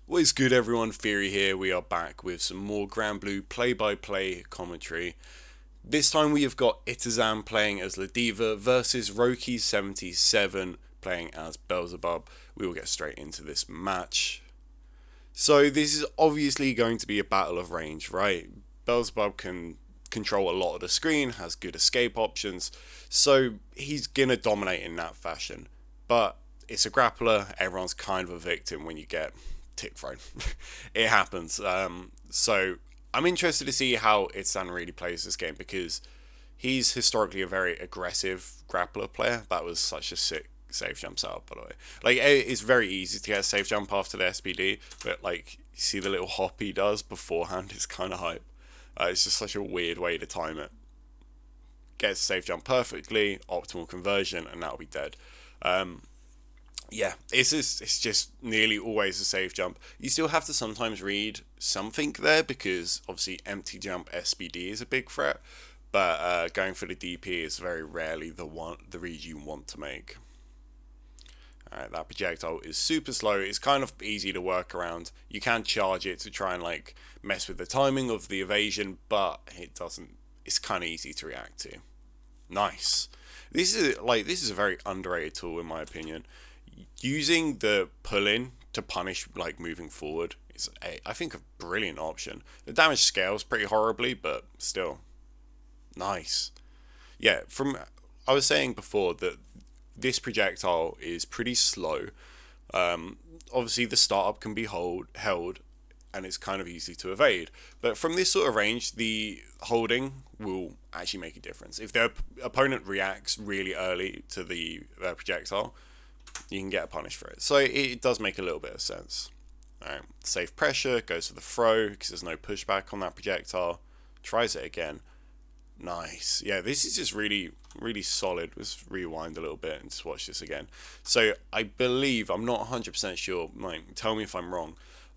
What is good, everyone? Theory here. We are back with some more Grand Blue play-by-play commentary. This time we have got Itazan playing as Ladiva versus Roki-77 playing as Beelzebub. We will get straight into this match. So this is obviously going to be a battle of range, right? Beelzebub can control a lot of the screen, has good escape options, so he's gonna dominate in that fashion. But it's a grappler, everyone's kind of a victim when you get tick thrown. It happens. So I'm interested to see how Itazan really plays this game because he's historically a very aggressive grappler player. That was such a sick safe jump setup, by the way. Like, it's very easy to get a safe jump after the SBD, but like, you see the little hop he does beforehand is kind of hype. It's just such a weird way to time it. Gets safe jump perfectly, optimal conversion, and that'll be dead. Yeah, it's just nearly always a safe jump. You still have to sometimes read something there because obviously empty jump SBD is a big threat, but going for the DP is very rarely the read you want to make. Alright, that projectile is super slow. It's kind of easy to work around. You can charge it to try and like mess with the timing of the evasion, but it doesn't. It's kind of easy to react to. Nice. This is a very underrated tool in my opinion. Using the pull-in to punish like moving forward is I think a brilliant option. The damage scales pretty horribly, but still nice. Yeah, I was saying before that this projectile is pretty slow. Obviously the startup can be held and it's kind of easy to evade, but from this sort of range the holding will actually make a difference. If their opponent reacts really early to the projectile, you can get a punish for it. So it does make a little bit of sense. Alright, safe pressure, goes for the throw because there's no pushback on that projectile. Tries it again. Nice. Yeah, this is just really, really solid. Let's rewind a little bit and just watch this again. So I believe, I'm not 100% sure, tell me if I'm wrong,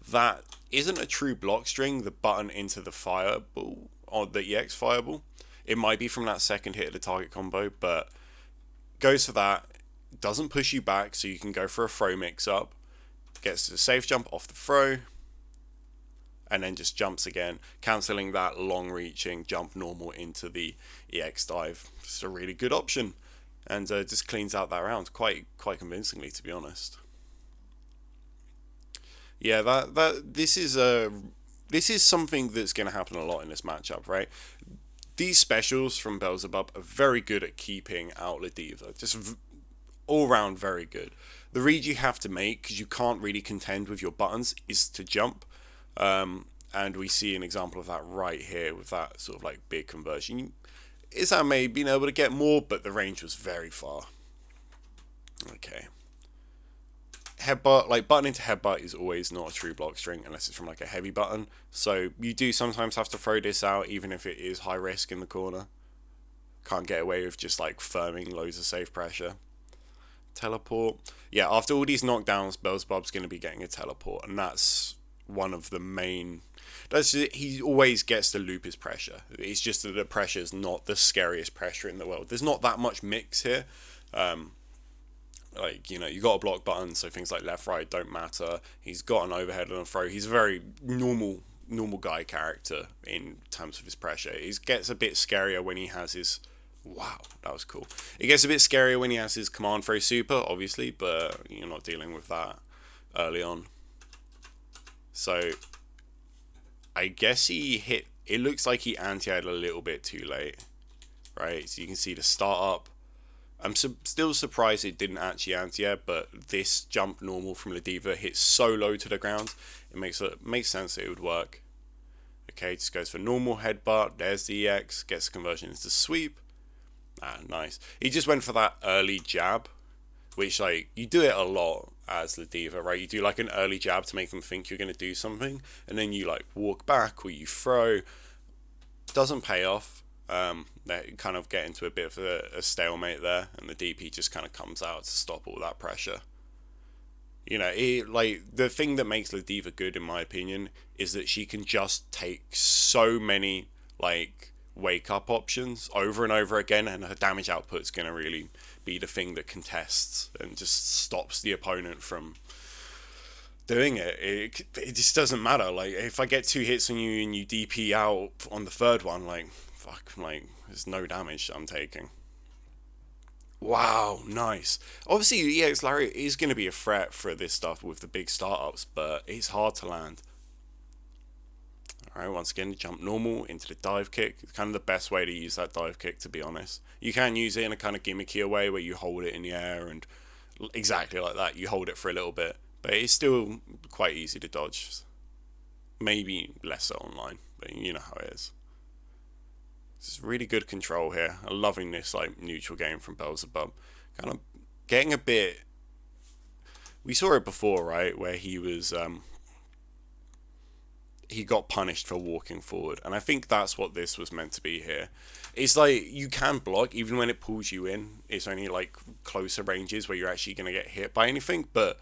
that isn't a true block string, the button into the fireball, or the EX fireball. It might be from that second hit of the target combo, but goes for that. Doesn't push you back, so you can go for a throw mix up. Gets the safe jump off the throw, and then just jumps again, cancelling that long reaching jump normal into the EX dive. It's a really good option, and just cleans out that round quite convincingly, to be honest. Yeah, this is something that's going to happen a lot in this matchup, right? These specials from Beelzebub are very good at keeping out Ladiva. Just all round very good. The read you have to make, because you can't really contend with your buttons, is to jump. And we see an example of that right here with that sort of like big conversion. Itazan may have been able to get more, but the range was very far. Okay. Headbutt, like button into headbutt is always not a true block string unless it's from like a heavy button. So you do sometimes have to throw this out even if it is high risk in the corner. Can't get away with just like firming loads of safe pressure. Teleport. Yeah, after all these knockdowns, Beelzebub's going to be getting a teleport, and that's one of the main. He always gets to loop his pressure. It's just that the pressure is not the scariest pressure in the world. There's not that much mix here. Like, you know, you got a block button, so things like left, right don't matter. He's got an overhead and a throw. He's a very normal guy character in terms of his pressure. He gets a bit scarier when he has his. Wow, that was cool. It gets a bit scarier when he has his command throw super, obviously, but you're not dealing with that early on. So, I guess he hit. It looks like he anti-aired a little bit too late, right? So you can see the start up. I'm still surprised it didn't actually anti-air, but this jump normal from Ladiva hits so low to the ground, it makes sense that it would work. Okay, just goes for normal headbutt. There's the EX, gets the conversion into sweep. Ah, nice. He just went for that early jab, which like you do it a lot as Ladiva, right? You do like an early jab to make them think you're going to do something, and then you like walk back or you throw. Doesn't pay off. They kind of get into a bit of a stalemate there, and the DP just kind of comes out to stop all that pressure. You know, like the thing that makes Ladiva good, in my opinion, is that she can just take so many like wake up options over and over again, and her damage output's going to really be the thing that contests and just stops the opponent from doing it just doesn't matter. Like, if I get 2 hits on you and you DP out on the third one, like, fuck, like, there's no damage I'm taking. Wow, nice. Obviously, EX Lariat is going to be a threat for this stuff with the big startups, but it's hard to land. Alright, once again, jump normal into the dive kick. It's kind of the best way to use that dive kick, to be honest. You can use it in a kind of gimmicky way where you hold it in the air and exactly like that, you hold it for a little bit. But it's still quite easy to dodge. Maybe less so online, but you know how it is. It's really good control here. I'm loving this like neutral game from Beelzebub. Kind of getting a bit. We saw it before, right, where he was he got punished for walking forward, and I think that's what this was meant to be here. It's like you can block even when it pulls you in. It's only like closer ranges where you're actually going to get hit by anything, but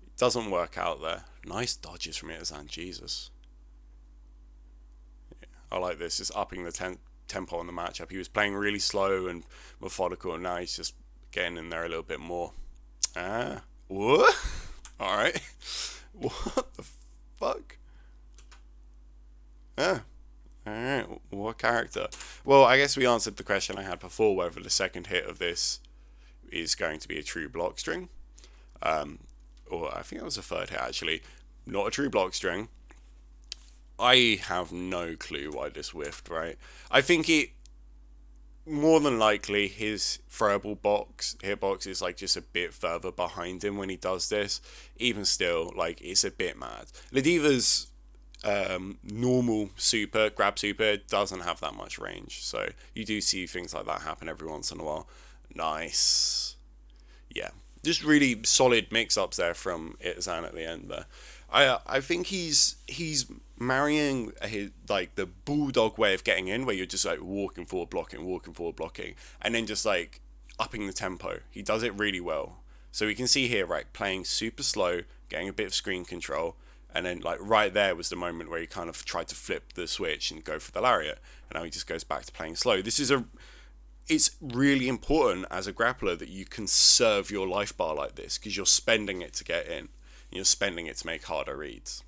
it doesn't work out there. Nice dodges from Itazan, Jesus. Yeah, I like this. It's upping the tempo on the matchup. He was playing really slow and methodical, and now he's just getting in there a little bit more. What? Alright. What the fuck? Alright, what character? Well, I guess we answered the question I had before, whether the second hit of this is going to be a true block string. Or I think it was a third hit, actually. Not a true block string. I have no clue why this whiffed, right? I think it, more than likely, his throwable hitbox is like just a bit further behind him when he does this. Even still, like, it's a bit mad. Ladiva's normal grab super doesn't have that much range, so you do see things like that happen every once in a while. Nice. Yeah, just really solid mix-ups there from Itazan at the end there. I think he's marrying like the bulldog way of getting in, where you're just like walking forward blocking, and then just like upping the tempo. He does it really well. So we can see here, right, playing super slow, getting a bit of screen control, and then like right there was the moment where he kind of tried to flip the switch and go for the lariat, and now he just goes back to playing slow. It's really important as a grappler that you conserve your life bar like this, because you're spending it to get in. You're spending it to make harder reads.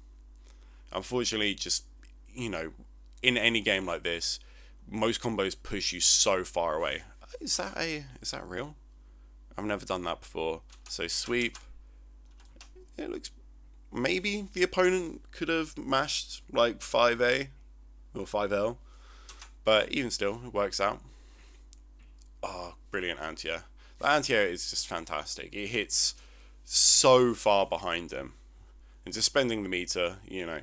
Unfortunately, just, you know, in any game like this, most combos push you so far away. Is that real? I've never done that before. So sweep. It looks, maybe the opponent could have mashed like 5A or 5L, but even still, it works out. Oh, brilliant anti-air. The anti-air is just fantastic. It hits so far behind him, and just spending the meter, you know,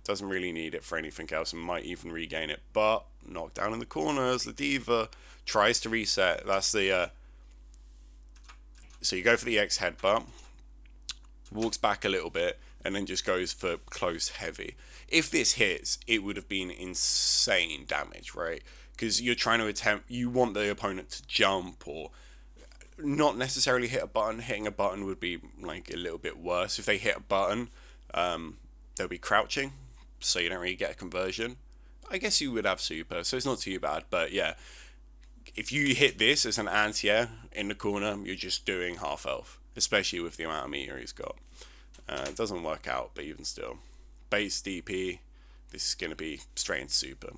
doesn't really need it for anything else and might even regain it. But knocked down in the corners, Ladiva tries to reset. That's the so you go for the X headbutt, walks back a little bit, and then just goes for close heavy. If this hits, it would have been insane damage, right? Because you're trying to you want the opponent to jump or not necessarily hit a button. Hitting a button would be like a little bit worse. If they hit a button, they'll be crouching, so you don't really get a conversion. I guess you would have super, so it's not too bad. But yeah, if you hit this as an anti-air in the corner, you're just doing half health, especially with the amount of meter he's got. It doesn't work out, but even still, base DP, this is going to be straight into super.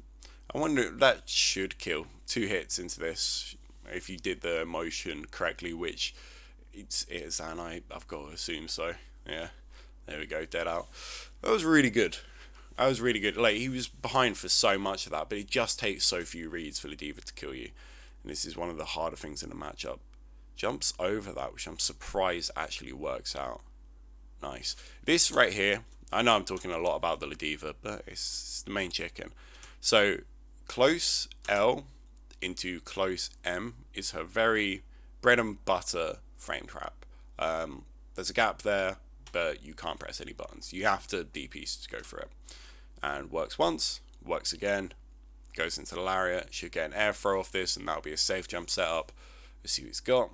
I wonder, that should kill 2 hits into this if you did the motion correctly, which it is, and I've got to assume so. Yeah, there we go, dead out. That was really good. Like, he was behind for so much of that, but it just takes so few reads for Ladiva to kill you, and this is one of the harder things in the matchup. Jumps over that, which I'm surprised actually works out. Nice. This right here, I know I'm talking a lot about the Ladiva, but it's the main chicken. So close L into close M is her very bread and butter frame trap. There's a gap there, but you can't press any buttons. You have to DP to go for it. And works once, works again, goes into the lariat. Should get an air throw off this, and that'll be a safe jump setup. Let's see what he's got.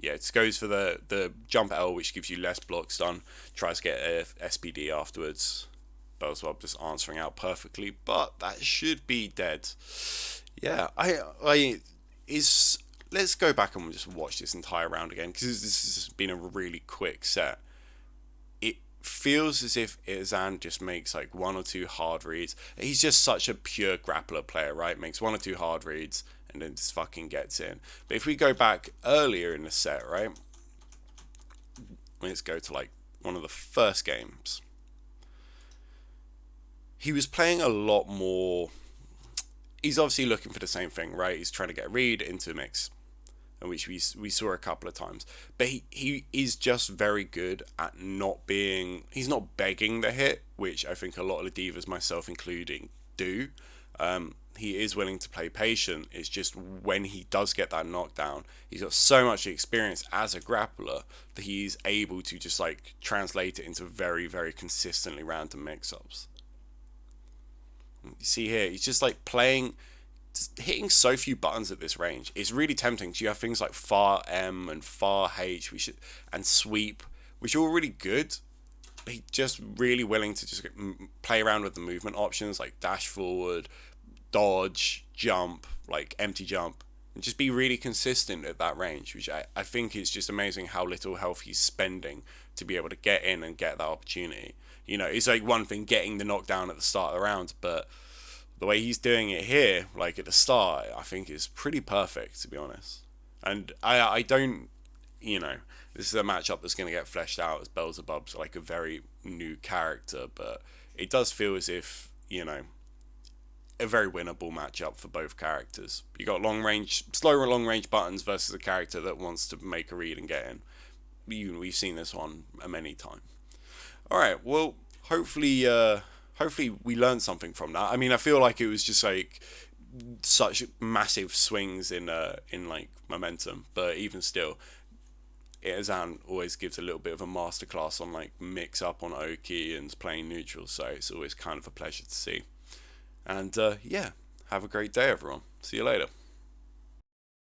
Yeah, it goes for the jump L, which gives you less block stun. Tries to get a SPD afterwards. Beelzebub just answering out perfectly, but that should be dead. Yeah, let's go back and just watch this entire round again, because this has been a really quick set. It feels as if Itazan just makes like one or two hard reads. He's just such a pure grappler player, right? Makes one or two hard reads and then just fucking gets in. But if we go back earlier in the set, right? Let's go to like one of the first games. He was playing a lot more. He's obviously looking for the same thing, right? He's trying to get a read into a mix, which we saw a couple of times. But he is just very good at not being... He's not begging the hit, which I think a lot of the divas, myself including, do. He is willing to play patient. It's just when he does get that knockdown, he's got so much experience as a grappler that he's able to just like translate it into very, very consistently random mix-ups. You see here, he's just like playing, just hitting so few buttons at this range. It's really tempting because you have things like far M and far H, and sweep, which are all really good. But he's just really willing to just play around with the movement options like dash forward, dodge, jump, like empty jump, and just be really consistent at that range, which I think is just amazing how little health he's spending to be able to get in and get that opportunity. You know, it's like one thing getting the knockdown at the start of the round, but the way he's doing it here, like at the start, I think is pretty perfect, to be honest. And I don't, you know, this is a matchup that's going to get fleshed out as Beelzebub's like a very new character, but it does feel as if, you know, a very winnable matchup for both characters. You got slower long range buttons versus a character that wants to make a read and get in. We've seen this one many times. Alright, well, hopefully we learned something from that. I mean, I feel like it was just like such massive swings in like momentum, but even still, Itazan always gives a little bit of a masterclass on like mix up on Oki and playing neutral, so it's always kind of a pleasure to see. And yeah, have a great day, everyone. See you later.